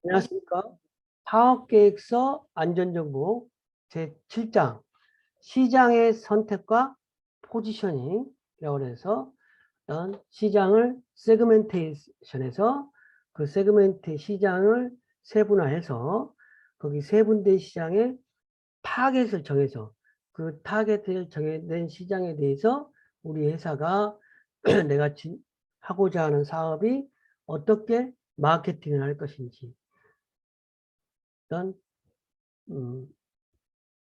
안녕하십니까. 사업계획서 안전정보 제7장 시장의 선택과 포지셔닝이라고 해서 시장을 세그멘테이션해서 그 세그멘트 시장을 세분화해서 거기 세분된 시장의 타겟을 정해서 그 타겟을 정해낸 시장에 대해서 우리 회사가 내가 하고자 하는 사업이 어떻게 마케팅을 할 것인지 어떤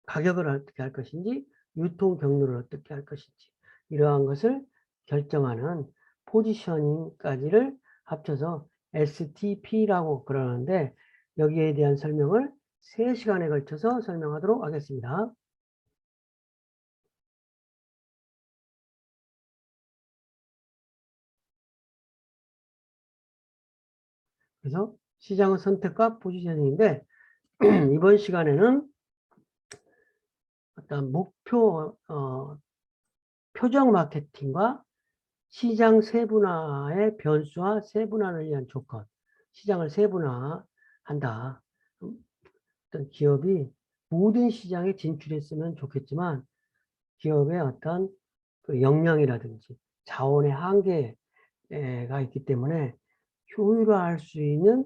가격을 어떻게 할 것인지 유통 경로를 어떻게 할 것인지 이러한 것을 결정하는 포지셔닝까지를 합쳐서 STP라고 그러는데 여기에 대한 설명을 3시간에 걸쳐서 설명하도록 하겠습니다. 그래서 시장의 선택과 포지셔닝인데 이번 시간에는 어떤 목표 표적 마케팅과 시장 세분화의 변수와 세분화를 위한 조건, 시장을 세분화한다. 어떤 기업이 모든 시장에 진출했으면 좋겠지만 기업의 어떤 그 역량이라든지 자원의 한계가 있기 때문에 효율화할 수 있는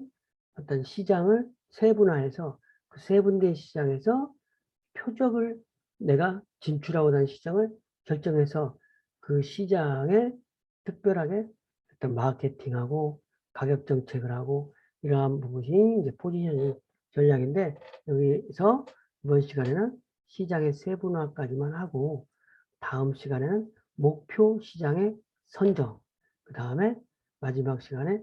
어떤 시장을 세분화해서 그 세분된 시장에서 표적을 내가 진출하고 다니는 시장을 결정해서 그 시장에 특별하게 어떤 마케팅하고 가격 정책을 하고 이러한 부분이 이제 포지셔닝 전략인데 여기서 이번 시간에는 시장의 세분화까지만 하고 다음 시간에는 목표 시장의 선정 그 다음에 마지막 시간에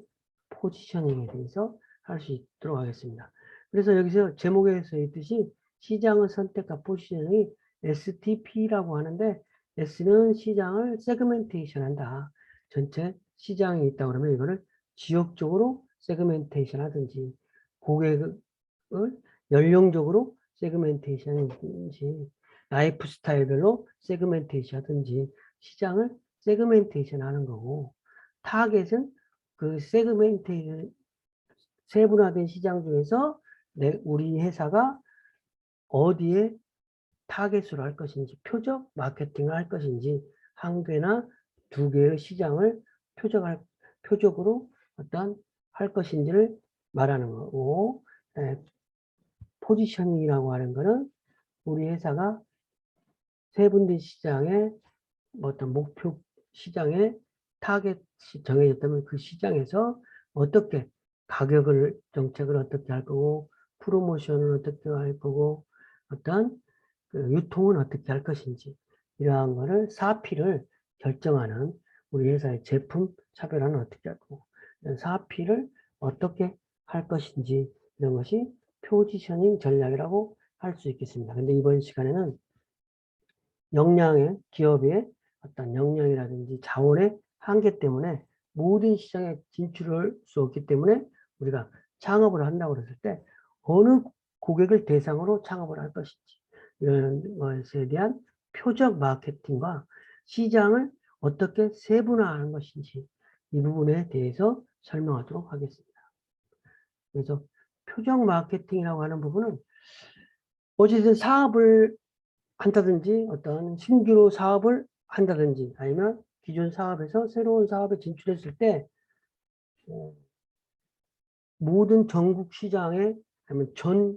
포지셔닝에 대해서 할 수 있도록 하겠습니다. 그래서 여기서 제목에서 있듯이 시장의 선택과 포지셔닝이 STP라고 하는데 S는 시장을 세그멘테이션 한다. 전체 시장이 있다 그러면 이거를 지역적으로 세그멘테이션 하든지 고객을 연령적으로 세그멘테이션 하든지 라이프 스타일별로 세그멘테이션 하든지 시장을 세그멘테이션 하는 거고 타겟은 그 세그멘테이션 세분화된 시장 중에서 우리 회사가 어디에 타겟으로 할 것인지 표적 마케팅을 할 것인지 한 개나 두 개의 시장을 표적으로 어떤 할 것인지를 말하는 거고 포지셔닝이라고 하는 거는 우리 회사가 세분된 시장에 어떤 목표 시장에 타겟이 정해졌다면 그 시장에서 어떻게 가격을 정책을 어떻게 할 거고 프로모션을 어떻게 할 거고 어떤 그 유통은 어떻게 할 것인지 이러한 거를 4P를 결정하는 우리 회사의 제품 차별화는 어떻게 할 거고 4P를 어떻게 할 것인지 이런 것이 포지셔닝 전략이라고 할 수 있겠습니다. 근데 이번 시간에는 역량의 기업의 어떤 역량이라든지 자원의 한계 때문에 모든 시장에 진출할 수 없기 때문에 우리가 창업을 한다고 그랬을 때 어느 고객을 대상으로 창업을 할 것인지 이런 것에 대한 표적 마케팅과 시장을 어떻게 세분화하는 것인지 이 부분에 대해서 설명하도록 하겠습니다. 그래서 표적 마케팅이라고 하는 부분은 어쨌든 사업을 한다든지 어떤 신규로 사업을 한다든지 아니면 기존 사업에서 새로운 사업에 진출했을 때 모든 전국 시장에 아니면 전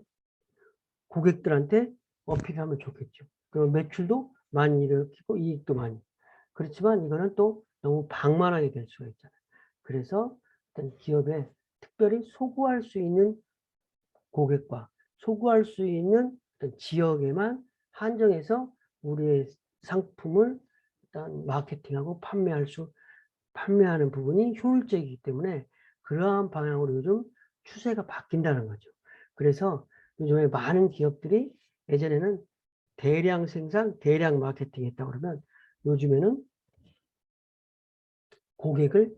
고객들한테 어필하면 좋겠죠. 그럼 매출도 많이 일으키고 이익도 많이. 그렇지만 이거는 또 너무 방만하게 될 수가 있잖아요. 그래서 어떤 기업에 특별히 소구할 수 있는 고객과 소구할 수 있는 어떤 지역에만 한정해서 우리의 상품을 일단 마케팅하고 판매하는 부분이 효율적이기 때문에 그러한 방향으로 요즘 추세가 바뀐다는 거죠. 그래서 요즘에 많은 기업들이 예전에는 대량 생산, 대량 마케팅 했다고 그러면 요즘에는 고객을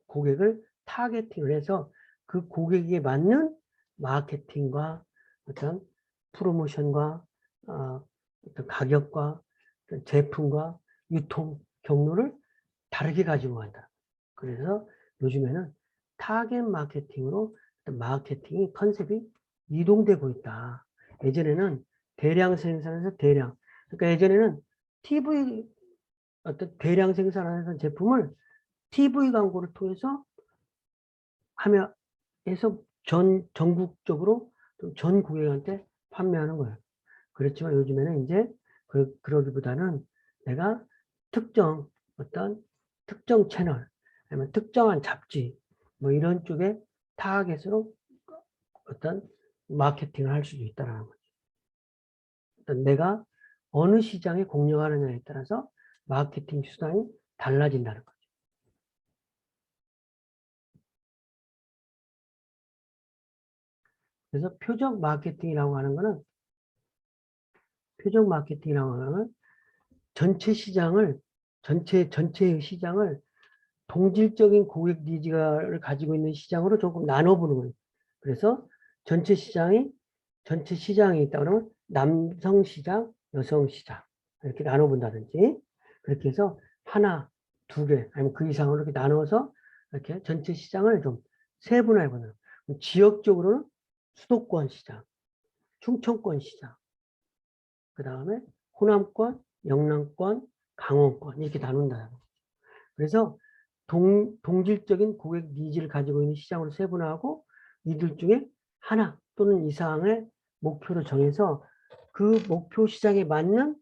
고객을 타겟팅을 해서 그 고객에 맞는 마케팅과 어떤 프로모션과 어떤 가격과 어떤 제품과 유통 경로를 다르게 가지고 간다. 그래서 요즘에는 타겟 마케팅으로 마케팅이 컨셉이 이동되고 있다. 예전에는 대량 생산에서 대량. 그러니까 예전에는 TV 어떤 대량 생산하는 제품을 TV 광고를 통해서 하며 해서 전국적으로 전 고객한테 판매하는 거예요. 그렇지만 요즘에는 이제 그러기보다는 내가 특정 어떤 특정 채널 아니면 특정한 잡지 뭐 이런 쪽에 타겟으로 어떤 마케팅을 할 수도 있다는 거죠. 어떤 내가 어느 시장에 공략하느냐에 따라서 마케팅 수단이 달라진다는 거죠. 그래서 표적 마케팅이라고 하는 거는 전체 시장을 전체의 시장을 동질적인 고객 니즈를 가지고 있는 시장으로 조금 나눠보는 거예요. 그래서 전체 시장이 있다 그러면 남성 시장, 여성 시장 이렇게 나눠본다든지 그렇게 해서 하나, 두 개 아니면 그 이상으로 이렇게 나눠서 이렇게 전체 시장을 좀 세분화해보는 지역적으로는 수도권 시장, 충청권 시장, 그 다음에 호남권, 영남권, 강원권 이렇게 나눈다. 그래서 동질적인 고객 니즈를 가지고 있는 시장으로 세분화하고 이들 중에 하나 또는 이상의 목표를 정해서 그 목표 시장에 맞는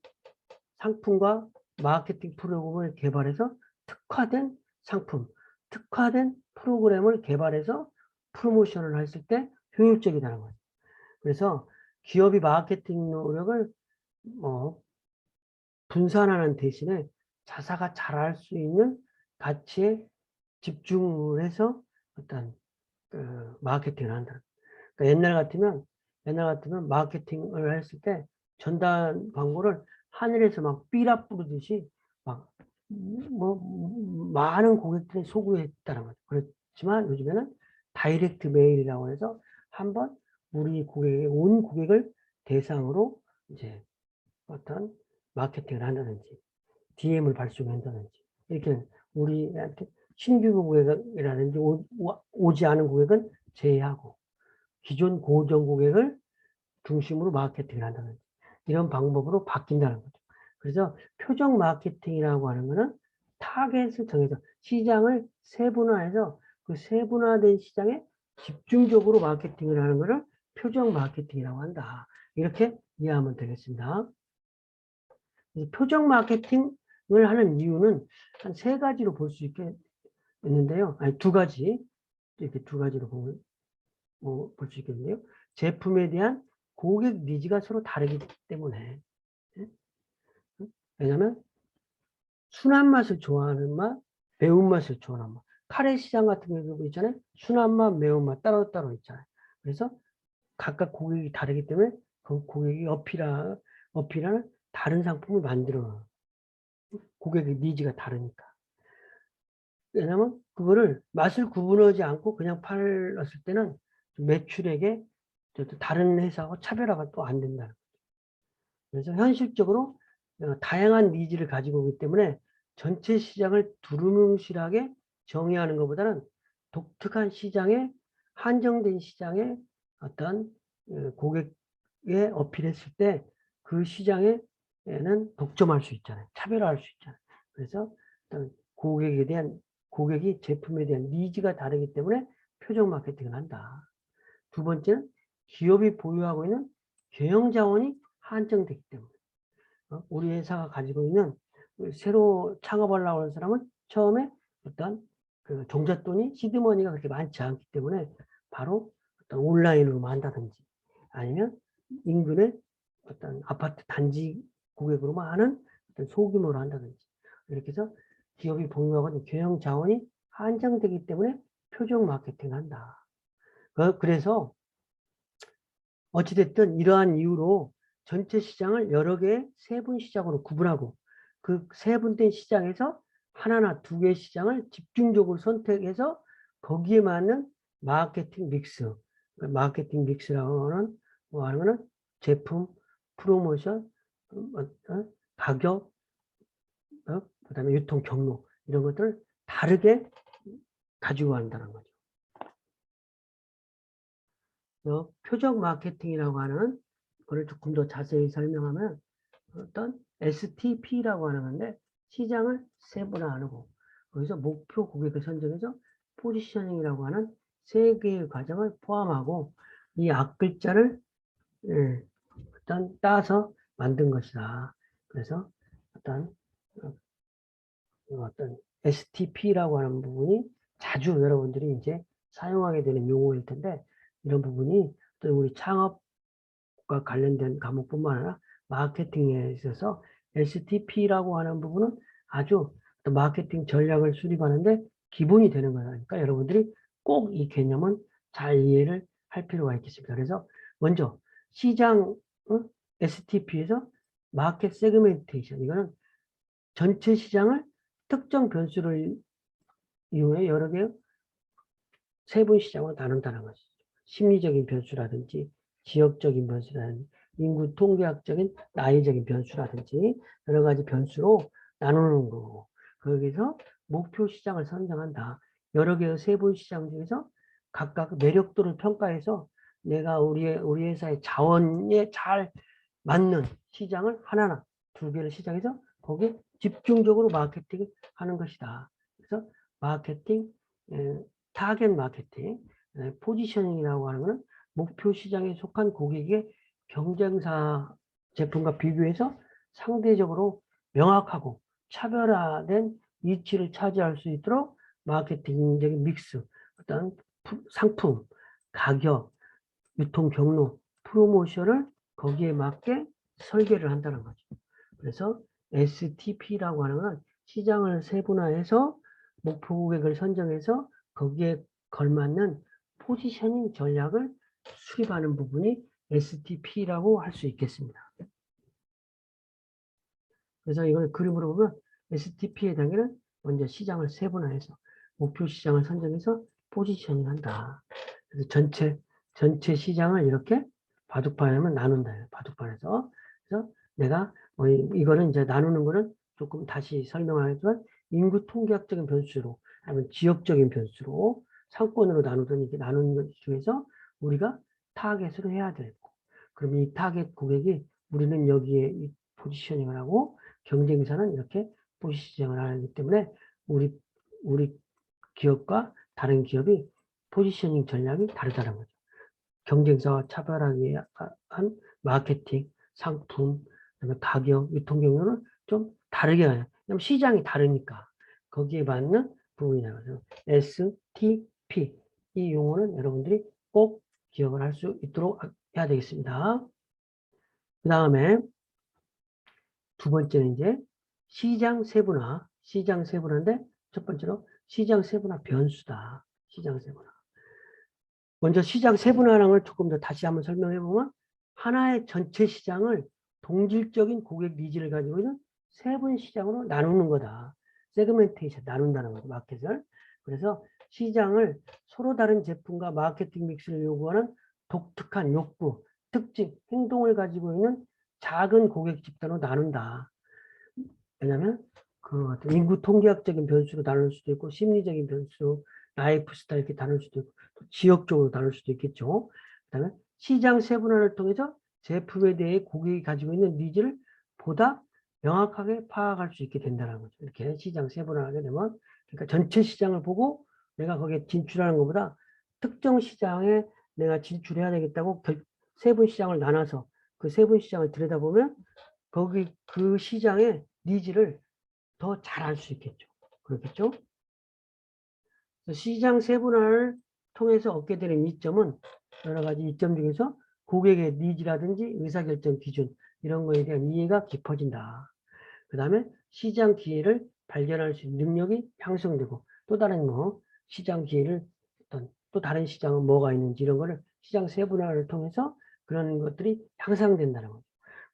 상품과 마케팅 프로그램을 개발해서 특화된 상품, 특화된 프로그램을 개발해서 프로모션을 했을 때 효율적이다는 거예요. 그래서 기업이 마케팅 노력을 분산하는 대신에 자사가 잘할 수 있는 가치에 집중을 해서 어떤 마케팅을 한다. 그러니까 옛날 같으면 마케팅을 했을 때 전단 광고를 하늘에서 막 삐라 뿌리듯이 막 많은 고객들이 소구했다는 거죠. 그렇지만 요즘에는 다이렉트 메일이라고 해서 한번 우리 고객의 온 고객을 대상으로 이제 어떤 마케팅을 한다든지 DM을 발송한다든지 이렇게 우리한테 신규 고객이라든지 오지 않은 고객은 제외하고 기존 고정 고객을 중심으로 마케팅을 한다든지 이런 방법으로 바뀐다는 거죠. 그래서 표적 마케팅이라고 하는 거는 타겟을 정해서 시장을 세분화해서 그 세분화된 시장에 집중적으로 마케팅을 하는 것을 표적 마케팅이라고 한다. 이렇게 이해하면 되겠습니다. 표적 마케팅을 하는 이유는 한 세 가지로 볼 수 있겠는데요. 아니, 두 가지. 이렇게 두 가지로 볼 수 있겠는데요. 제품에 대한 고객 니즈가 서로 다르기 때문에. 왜냐면, 순한 맛을 좋아하는 맛, 매운맛을 좋아하는 맛. 카레 시장 같은 경우 있잖아요. 순한 맛, 매운맛 따로따로 있잖아요. 그래서 각각 고객이 다르기 때문에 그 고객이 어필하는 다른 상품을 만들어. 고객의 니즈가 다르니까. 왜냐면 그거를 맛을 구분하지 않고 그냥 팔았을 때는 매출액에 다른 회사하고 차별화가 또 안 된다는 거죠. 그래서 현실적으로 다양한 니즈를 가지고 있기 때문에 전체 시장을 두루뭉실하게 정의하는 것보다는 독특한 시장에 한정된 시장에 어떤 고객에 어필했을 때 그 시장에는 독점할 수 있잖아요. 차별화할 수 있잖아요. 그래서 어떤 고객이 제품에 대한 니즈가 다르기 때문에 표적 마케팅을 한다. 두 번째는 기업이 보유하고 있는 경영 자원이 한정되기 때문에 우리 회사가 가지고 있는 새로 창업하려고 하는 사람은 처음에 어떤 그 종잣돈이 시드머니가 그렇게 많지 않기 때문에 바로 어떤 온라인으로 한다든지 아니면 인근의 어떤 아파트 단지 고객으로만 하는 어떤 소규모로 한다든지 이렇게 해서 기업이 보유하고 있는 경영 자원이 한정되기 때문에 표적 마케팅을 한다. 그래서 어찌됐든 이러한 이유로 전체 시장을 여러 개의 세분 시장으로 구분하고 그 세분된 시장에서 하나나 두 개의 시장을 집중적으로 선택해서 거기에 맞는 마케팅 믹스, 마케팅 믹스라고 하는 뭐 하는 제품, 프로모션, 가격, 그다음에 유통 경로 이런 것들을 다르게 가지고 간다는 거죠. 표적 마케팅이라고 하는 거를 조금 더 자세히 설명하면 어떤 STP라고 하는 건데 시장을 세분화하는 거. 거기서 목표 고객을 선정해서 포지셔닝이라고 하는 세 개의 과정을 포함하고 이 앞글자를 일단 따서 만든 것이다. 그래서 어떤 STP라고 하는 부분이 자주 여러분들이 이제 사용하게 되는 용어일 텐데 이런 부분이 또 우리 창업과 관련된 과목뿐만 아니라 마케팅에 있어서 STP라고 하는 부분은 아주 마케팅 전략을 수립하는데 기본이 되는 거니까 여러분들이 꼭 이 개념은 잘 이해를 할 필요가 있겠습니다. 그래서 먼저 시장 STP에서 마켓 세그멘테이션 이거는 전체 시장을 특정 변수를 이용해 여러 개의 세분 시장으로 나눈다는 것이죠. 심리적인 변수라든지 지역적인 변수라든지 인구 통계학적인 나이적인 변수라든지 여러 가지 변수로 나누는 거고 거기서 목표 시장을 선정한다. 여러 개의 세분 시장 중에서 각각 매력도를 평가해서 내가 우리 회사의 자원에 잘 맞는 시장을 하나나 두 개를 시작해서 거기에 집중적으로 마케팅을 하는 것이다. 그래서 마케팅, 타겟 마케팅, 포지셔닝이라고 하는 것은 목표 시장에 속한 고객의 경쟁사 제품과 비교해서 상대적으로 명확하고 차별화된 위치를 차지할 수 있도록 마케팅적인 믹스, 어떤 상품, 가격, 유통 경로, 프로모션을 거기에 맞게 설계를 한다는 거죠. 그래서 STP라고 하는 건 시장을 세분화해서 목표 고객을 선정해서 거기에 걸맞는 포지셔닝 전략을 수립하는 부분이 STP라고 할 수 있겠습니다. 그래서 이걸 그림으로 보면 STP의 단계는 먼저 시장을 세분화해서 목표 시장을 선정해서 포지셔닝 한다. 그래서 전체 시장을 이렇게 바둑판에만 나눈다. 바둑판에서. 그래서 내가 이거는 이제 나누는 거는 조금 다시 설명하지만 인구 통계학적인 변수로 아니면 지역적인 변수로 상권으로 나누던 이렇게 나누는 것 중에서 우리가 타겟으로 해야 되고 그럼 이 타겟 고객이 우리는 여기에 이 포지셔닝을 하고 경쟁사는 이렇게 포지셔닝을 하기 때문에 우리 기업과 다른 기업이 포지셔닝 전략이 다르다는 거죠. 경쟁사와 차별하기 위한 마케팅, 상품, 그다음에 가격, 유통 경로는 좀 다르게 해요. 왜냐면 시장이 다르니까 거기에 맞는 부분이라고 해서 STP 이 용어는 여러분들이 꼭 기억을 할 수 있도록 해야 되겠습니다. 그 다음에 두 번째는 이제 시장 세분화인데 첫 번째로 시장 세분화 변수다. 시장 세분화. 먼저 시장 세분화라는 걸 조금 더 다시 한번 설명해 보면 하나의 전체 시장을 동질적인 고객 니즈를 가지고 있는 세분 시장으로 나누는 거다. 세그멘테이션 나눈다는 거죠. 마켓을. 그래서 시장을 서로 다른 제품과 마케팅 믹스를 요구하는 독특한 욕구, 특징, 행동을 가지고 있는 작은 고객 집단으로 나눈다. 왜냐하면 그 어떤 인구 통계학적인 변수로 나눌 수도 있고 심리적인 변수, 라이프 스타일 이렇게 나눌 수도 있고 지역적으로 나눌 수도 있겠죠. 그다음에 시장 세분화를 통해서 제품에 대해 고객이 가지고 있는 니즈를 보다 명확하게 파악할 수 있게 된다는 거죠. 이렇게 시장 세분화하게 되면 그러니까 전체 시장을 보고 내가 거기에 진출하는 것보다 특정 시장에 내가 진출해야 되겠다고 세분 시장을 나눠서 그 세분 시장을 들여다보면 거기 그 시장의 니즈를 더 잘 알 수 있겠죠. 그렇겠죠? 시장 세분화를 통해서 얻게 되는 이점은 여러 가지 이점 중에서 고객의 니즈라든지 의사결정 기준 이런 거에 대한 이해가 깊어진다. 그 다음에 시장 기회를 발견할 수 있는 능력이 향상되고 또 다른 시장 기회를 또 다른 시장은 뭐가 있는지 이런 거를 시장 세분화를 통해서 그런 것들이 향상된다는 거죠.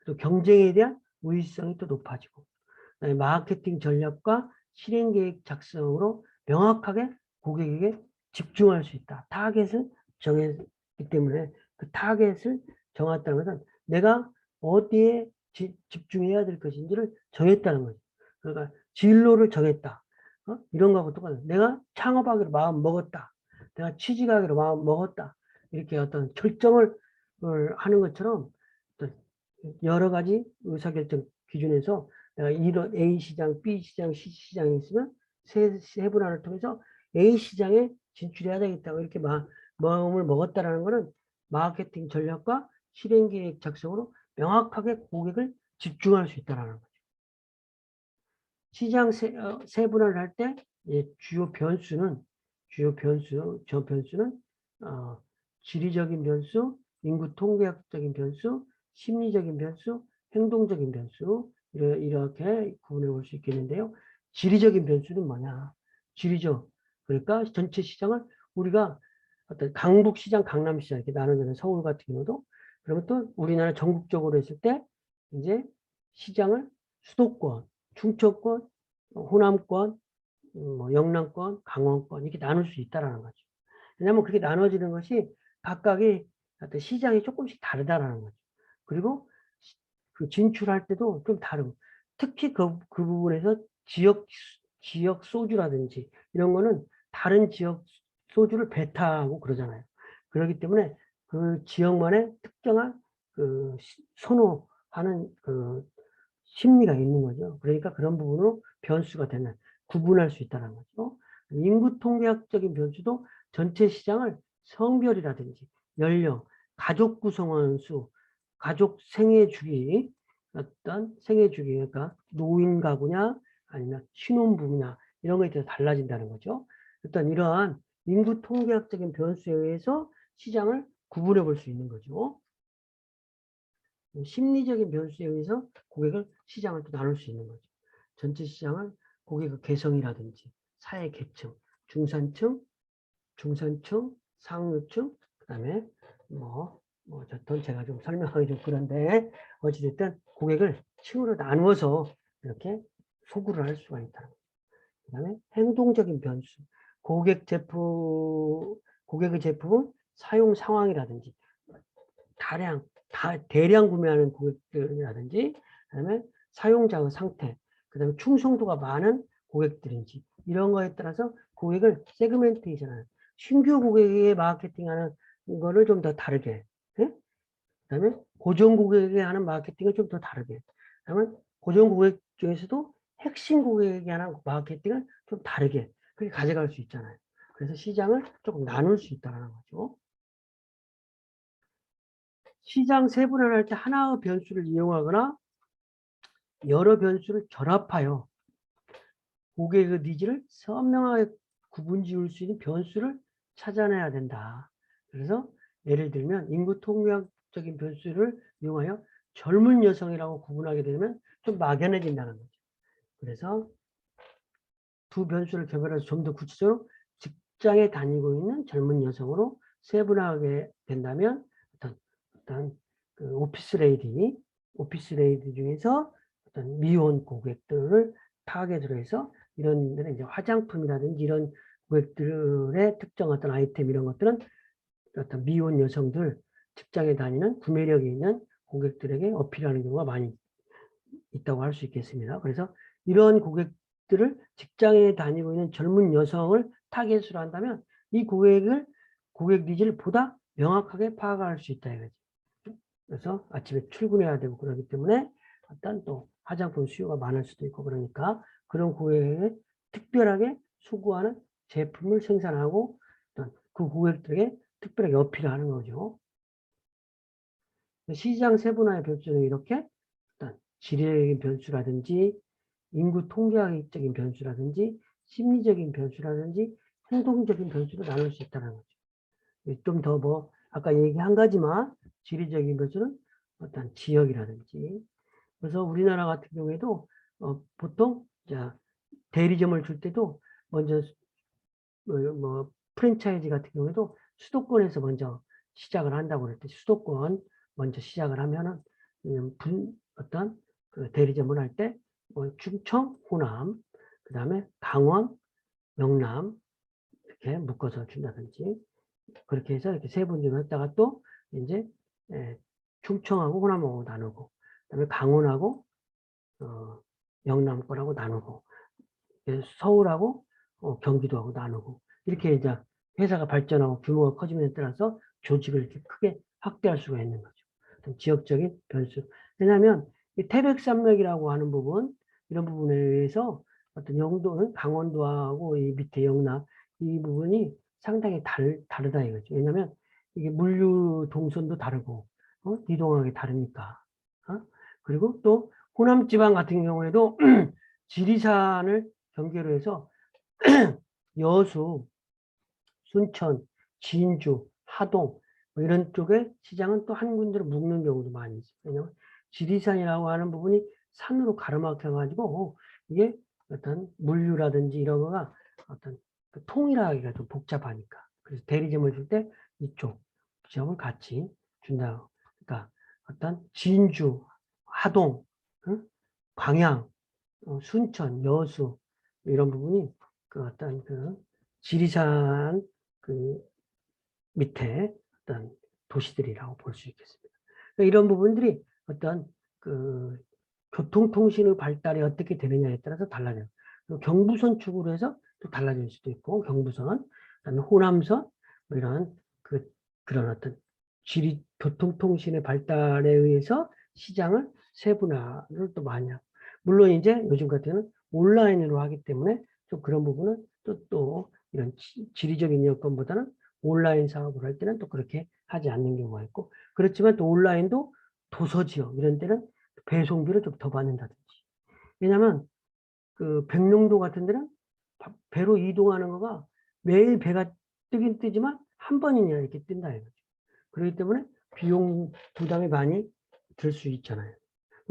또 경쟁에 대한 우위성이 또 높아지고 마케팅 전략과 실행 계획 작성으로 명확하게 고객에게 집중할 수 있다. 타겟을 정했기 때문에 그 타겟을 정했다는 것은 내가 어디에 집중해야 될 것인지를 정했다는 거죠. 그러니까 진로를 정했다. 이런 거하고 똑같아요. 내가 창업하기로 마음 먹었다. 내가 취직하기로 마음 먹었다. 이렇게 어떤 결정을 하는 것처럼 여러 가지 의사결정 기준에서 내가 이런 A 시장, B 시장, C 시장이 있으면 세 분할을 통해서 A 시장에 진출해야 되겠다고 이렇게 마음을 먹었다라는 것은 마케팅 전략과 실행 계획 작성으로 명확하게 고객을 집중할 수 있다는 거죠. 시장 세분화를 할 때 주요 변수는 지리적인 변수, 인구 통계학적인 변수, 심리적인 변수, 행동적인 변수 이렇게 구분해 볼 수 있겠는데요. 지리적인 변수는 뭐냐? 지리적. 그러니까 전체 시장을 우리가 어떤 강북시장, 강남시장 이렇게 나누는 서울 같은 경우도 그러면 또 우리나라 전국적으로 했을 때 이제 시장을 수도권, 충청권, 호남권, 뭐 영남권, 강원권 이렇게 나눌 수 있다라는 거죠. 왜냐하면 그렇게 나눠지는 것이 각각의 어떤 시장이 조금씩 다르다라는 거죠. 그리고 그 진출할 때도 좀 다르고 특히 그 부분에서 지역 소주라든지 이런 거는 다른 지역 소주를 배타하고 그러잖아요. 그렇기 때문에 그 지역만의 특정한 그 선호하는 그 심리가 있는 거죠. 그러니까 그런 부분으로 변수가 되는, 구분할 수 있다는 거죠. 인구 통계학적인 변수도 전체 시장을 성별이라든지 연령, 가족 구성원 수, 가족 생애 주기, 어떤 생애 주기, 그러니까 노인 가구냐, 아니면 신혼부부냐, 이런 거에 따라서 달라진다는 거죠. 일단 이러한 인구 통계학적인 변수에 의해서 시장을 구분해 볼 수 있는 거죠. 심리적인 변수에 의해서 시장을 또 나눌 수 있는 거죠. 전체 시장을 고객의 개성이라든지 사회 계층, 중산층, 상류층, 그 다음에 어쨌든 제가 좀 설명하기 좀 그런데 어찌됐든 고객을 층으로 나누어서 이렇게 소구를 할 수가 있다는 거죠. 그 다음에 행동적인 변수, 고객의 제품은 사용 상황이라든지 대량 구매하는 고객들이라든지, 그다음에 사용자의 상태, 그다음에 충성도가 많은 고객들인지 이런 거에 따라서 고객을 세그멘테이션하는 신규 고객에 마케팅하는 거를 좀 더 다르게, 네? 그다음에 고정 고객에 하는 마케팅을 좀 더 다르게, 그다음에 고정 고객 중에서도 핵심 고객에게 하는 마케팅을 좀 다르게 그렇게 가져갈 수 있잖아요. 그래서 시장을 조금 나눌 수 있다는 거죠. 시장 세분화를 할 때 하나의 변수를 이용하거나 여러 변수를 결합하여 고객의 니즈를 선명하게 구분 지을 수 있는 변수를 찾아내야 된다. 그래서 예를 들면 인구 통계학적인 변수를 이용하여 젊은 여성이라고 구분하게 되면 좀 막연해진다는 거죠. 그래서 두 변수를 개발해서 좀 더 구체적으로 직장에 다니고 있는 젊은 여성으로 세분화하게 된다면 어떤 그 오피스 레이디 중에서 어떤 미혼 고객들을 타겟으로 해서 이런 데는 이제 화장품이라든지 이런 고객들의 특정 어떤 아이템 이런 것들은 어떤 미혼 여성들 직장에 다니는 구매력이 있는 고객들에게 어필하는 경우가 많이 있다고 할 수 있겠습니다. 그래서 이런 고객들을 직장에 다니고 있는 젊은 여성을 타겟으로 한다면 이 고객 니즈를 보다 명확하게 파악할 수 있다 이거지. 그래서 아침에 출근해야 되고 그러기 때문에 일단 또 화장품 수요가 많을 수도 있고 그러니까 그런 고객에게 특별하게 수구하는 제품을 생산하고 그 고객들에게 특별하게 어필하는 거죠. 시장 세분화의 변수는 이렇게 지리적인 변수라든지 인구 통계학적인 변수라든지 심리적인 변수라든지 행동적인 변수로 나눌 수 있다는 거죠. 좀 더 아까 얘기한 가지만 지리적인 변수는 어떤 지역이라든지 그래서 우리나라 같은 경우에도 보통 대리점을 줄 때도 먼저 프랜차이즈 같은 경우에도 수도권에서 먼저 시작을 한다고 그럴 때 수도권 먼저 시작을 하면은 어떤 그 대리점을 할 때 충청, 호남, 그 다음에 강원, 영남 이렇게 묶어서 준다든지 그렇게 해서 이렇게 세 분좀 했다가 또 이제 충청하고 호남하고 나누고 그다음에 강원하고 영남 거라고 나누고 서울하고 경기도하고 나누고 이렇게 이제 회사가 발전하고 규모가 커지면에 따라서 조직을 이렇게 크게 확대할 수가 있는 거죠. 어떤 지역적인 변수. 왜냐하면 이 태백산맥이라고 하는 부분, 이런 부분에 의해서 어떤 영도는 강원도하고 이 밑에 영남 이 부분이 상당히 다르다 이거죠. 왜냐하면 이게 물류 동선도 다르고 이동하기 다르니까. 그리고 또 호남 지방 같은 경우에도 지리산을 경계로 해서 여수, 순천, 진주, 하동 뭐 이런 쪽에 시장은 또 한 군데로 묶는 경우도 많이 있어요. 왜냐하면 지리산이라고 하는 부분이 산으로 가로막혀가지고 이게 어떤 물류라든지 이런 거가 어떤 그 통일하기가 좀 복잡하니까. 그래서 대리점을 줄 때 이쪽 지점을 같이 준다. 그러니까 어떤 진주, 하동, 응? 광양, 순천, 여수 이런 부분이 그 어떤 그 지리산 그 밑에 어떤 도시들이라고 볼 수 있겠습니다. 그러니까 이런 부분들이 어떤 그 교통통신의 발달이 어떻게 되느냐에 따라서 달라져요. 경부선 축으로 해서 또 달라질 수도 있고, 경부선, 그다음에 호남선, 뭐 이런 그런 어떤 교통통신의 발달에 의해서 시장을 세분화를 또 많이 하고, 물론 이제 요즘 같은 경우는 온라인으로 하기 때문에 좀 그런 부분은 또 이런 지리적인 여건보다는 온라인 사업을 할 때는 또 그렇게 하지 않는 경우가 있고, 그렇지만 또 온라인도 도서지역 이런 데는 배송비를 좀 더 받는다든지. 왜냐하면 그 백령도 같은 데는 배로 이동하는 거가 매일 배가 뜨긴 뜨지만 한 번이냐 이렇게 뜬다 이거죠. 그렇기 때문에 비용 부담이 많이 들 수 있잖아요.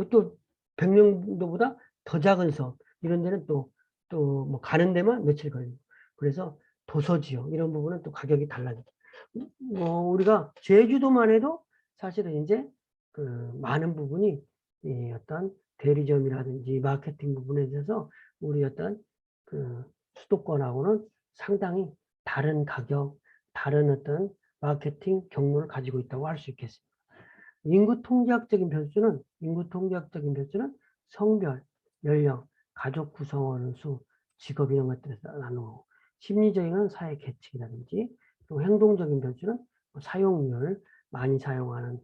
또 백령도보다 더 작은 섬 이런 데는 또 뭐 가는 데만 며칠 걸리고, 그래서 도서지역 이런 부분은 또 가격이 달라지죠. 우리가 제주도만 해도 사실은 이제 그 많은 부분이 이 어떤 대리점이라든지 마케팅 부분에 있어서 우리 어떤 그 수도권하고는 상당히 다른 가격, 다른 어떤 마케팅 경로를 가지고 있다고 할 수 있겠습니다. 인구 통계학적인 변수는 성별, 연령, 가족 구성원 수, 직업 이런 것들에서 나누고, 심리적인 건 사회 계층이라든지, 또 행동적인 변수는 사용률, 많이 사용하는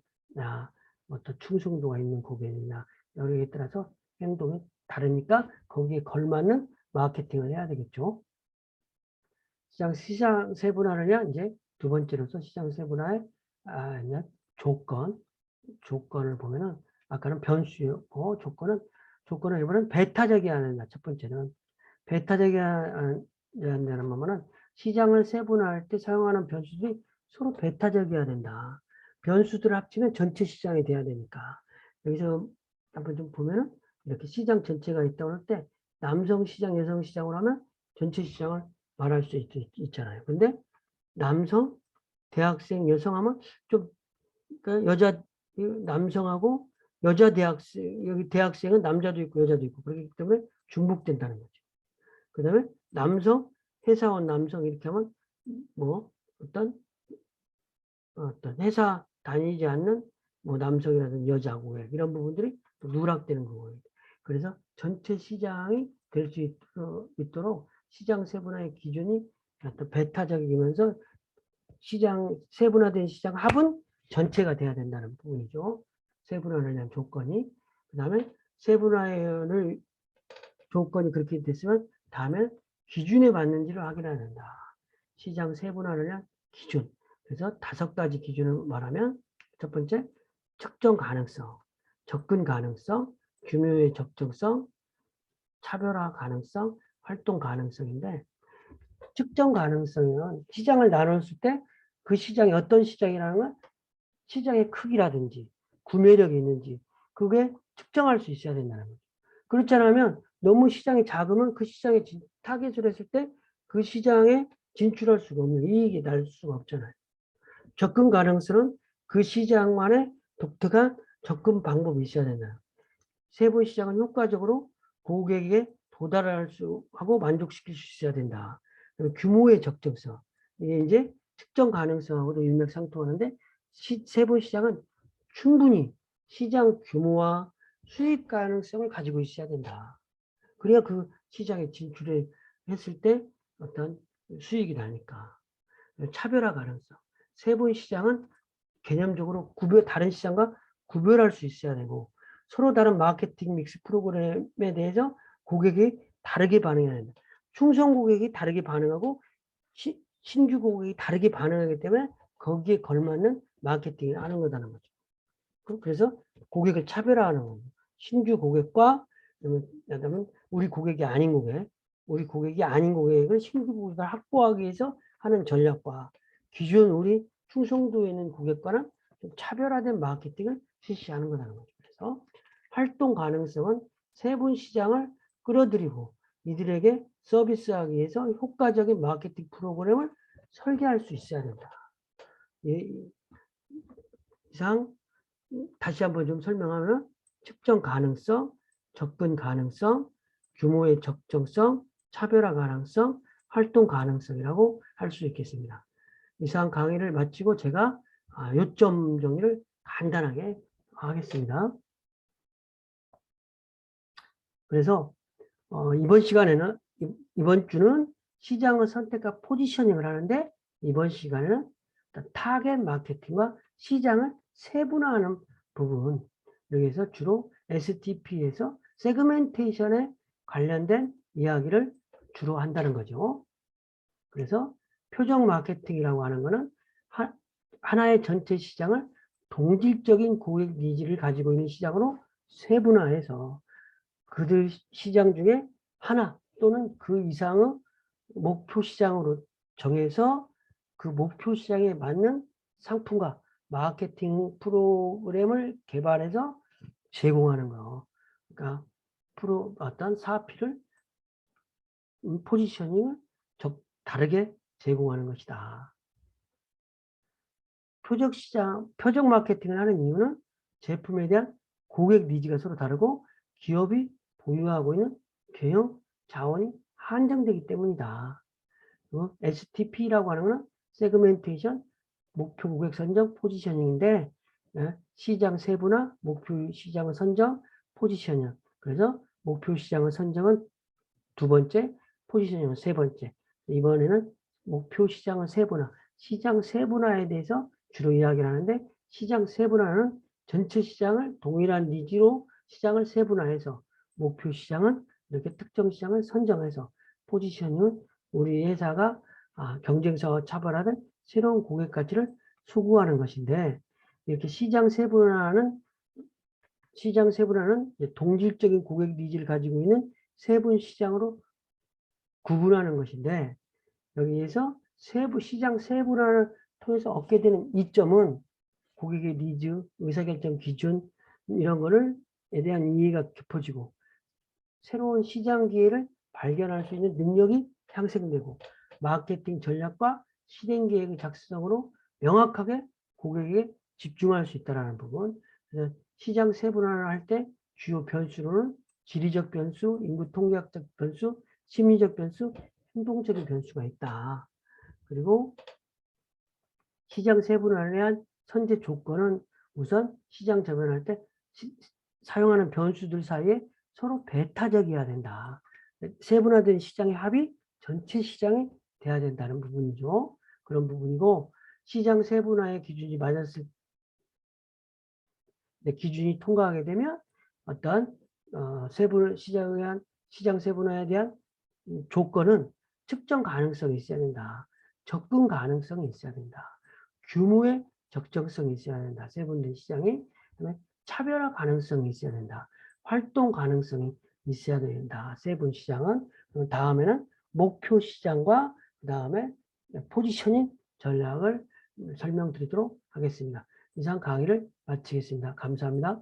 또 충성도가 있는 고객이나 여기에 따라서 행동이 다르니까 거기에 걸맞는 마케팅을 해야 되겠죠. 시장 세분화를 이제 두 번째로서 시장 세분화의 조건을 보면은 아까는 변수였고 조건을 이번엔 배타적이어야 한다. 첫 번째는 배타적이어야 한다는 말은 시장을 세분화할 때 사용하는 변수들이 서로 배타적이어야 된다. 변수들을 합치면 전체 시장이 돼야 되니까. 여기서 한번 좀 보면은 이렇게 시장 전체가 있다고 할 때 남성 시장, 여성 시장으로 하면 전체 시장을 말할 수 있잖아요. 근데 남성, 대학생, 여성 하면 좀 그러니까 남성하고 여자 대학생, 여기 대학생은 남자도 있고 여자도 있고 그렇기 때문에 중복된다는 거죠. 그 다음에 남성, 회사원 남성 이렇게 하면 뭐 어떤 회사 다니지 않는 뭐 남성이라든지 여자 고객 이런 부분들이 누락되는 거고요. 그래서 전체 시장이 될 수 있도록 시장 세분화의 기준이 어떤 배타적이면서 시장 세분화된 시장 합은 전체가 돼야 된다는 부분이죠. 세분화를 위한 조건이. 그 다음에 세분화를 조건이 그렇게 됐으면 다음에 기준에 맞는지를 확인해야 된다. 시장 세분화를 위한 기준. 그래서 5가지 기준을 말하면 첫 번째 측정 가능성, 접근 가능성, 규모의 적정성, 차별화 가능성, 활동 가능성인데 측정 가능성은 시장을 나눴을 때 그 시장이 어떤 시장이라는 건 시장의 크기라든지 구매력이 있는지 그게 측정할 수 있어야 된다는 거죠. 그렇지 않으면 너무 시장이 작으면 그 시장에 타겟을 했을 때 그 시장에 진출할 수가 없는 이익이 날 수가 없잖아요. 접근 가능성은 그 시장만의 독특한 접근 방법이 있어야 된다. 세부 시장은 효과적으로 고객에게 도달할 수 하고 만족시킬 수 있어야 된다. 규모의 적정성. 이게 이제 측정 가능성하고도 일맥상통하는데 세부 시장은 충분히 시장 규모와 수익 가능성을 가지고 있어야 된다. 그래야 그 시장에 진출을 했을 때 어떤 수익이 나니까. 차별화 가능성. 세분 시장은 개념적으로 다른 시장과 구별할 수 있어야 되고, 서로 다른 마케팅 믹스 프로그램에 대해서 고객이 다르게 반응해야 된다. 충성 고객이 다르게 반응하고 신규 고객이 다르게 반응하기 때문에 거기에 걸맞는 마케팅을 하는 거다는 거죠. 그래서 고객을 차별화하는 거고, 신규 고객과 그다음에 우리 고객이 아닌 고객을 신규 고객을 확보하기 위해서 하는 전략과 기존 우리 충성도에 있는 고객과는 좀 차별화된 마케팅을 실시하는 거라는 거죠. 그래서 활동 가능성은 세분 시장을 끌어들이고 이들에게 서비스하기 위해서 효과적인 마케팅 프로그램을 설계할 수 있어야 된다. 이상 다시 한번 좀 설명하면 측정 가능성, 접근 가능성, 규모의 적정성, 차별화 가능성, 활동 가능성이라고 할 수 있겠습니다. 이상 강의를 마치고 제가 요점 정리를 간단하게 하겠습니다. 그래서 이번 주는 시장의 선택과 포지셔닝을 하는데, 이번 시간에는 타겟 마케팅과 시장을 세분화하는 부분, 여기에서 주로 STP에서 세그멘테이션에 관련된 이야기를 주로 한다는 거죠. 그래서 표적 마케팅이라고 하는 것은 하나의 전체 시장을 동질적인 고객 니즈를 가지고 있는 시장으로 세분화해서 그들 시장 중에 하나 또는 그 이상의 목표 시장으로 정해서 그 목표 시장에 맞는 상품과 마케팅 프로그램을 개발해서 제공하는 거. 그러니까 어떤 사피를 포지셔닝을 다르게 제공하는 것이다. 표적 마케팅을 하는 이유는 제품에 대한 고객 니즈가 서로 다르고 기업이 보유하고 있는 경영 자원이 한정되기 때문이다. STP라고 하는 것은 세그멘테이션, 목표 고객 선정, 포지셔닝인데, 시장 세분화, 목표 시장을 선정, 포지셔닝. 그래서 목표 시장을 선정은 두 번째, 포지셔닝은 세 번째. 이번에는 목표 시장을 세분화, 시장 세분화에 대해서 주로 이야기를 하는데, 시장 세분화는 전체 시장을 동일한 니즈로 시장을 세분화해서, 목표 시장은 이렇게 특정 시장을 선정해서, 포지셔닝은 우리 회사가 경쟁사와 차별화된 새로운 고객 가치를 수구하는 것인데, 이렇게 시장 세분화는 동질적인 고객 니즈를 가지고 있는 세분 시장으로 구분하는 것인데, 여기에서 시장 세분화를 통해서 얻게 되는 이점은 고객의 니즈, 의사결정 기준 이런 거에 대한 이해가 깊어지고 새로운 시장 기회를 발견할 수 있는 능력이 향상되고 마케팅 전략과 실행 계획의 작성으로 명확하게 고객에게 집중할 수 있다는 부분. 그래서 시장 세분화를 할 때 주요 변수로는 지리적 변수, 인구 통계학적 변수, 심리적 변수, 행동적인 변수가 있다. 그리고 시장 세분화를 위한 선제 조건은 우선 시장 접근할 때 사용하는 변수들 사이에 서로 배타적이어야 된다. 세분화된 시장의 합이 전체 시장이 돼야 된다는 부분이죠. 그런 부분이고, 시장 세분화의 기준이 맞았을 때 기준이 통과하게 되면 어떤 시장 세분화에 대한 조건은 측정 가능성이 있어야 된다. 접근 가능성이 있어야 된다. 규모의 적정성이 있어야 된다. 세분된 시장이. 그다음에 차별화 가능성이 있어야 된다. 활동 가능성이 있어야 된다. 세분 시장은. 다음에는 목표 시장과 그 다음에 포지셔닝 전략을 설명드리도록 하겠습니다. 이상 강의를 마치겠습니다. 감사합니다.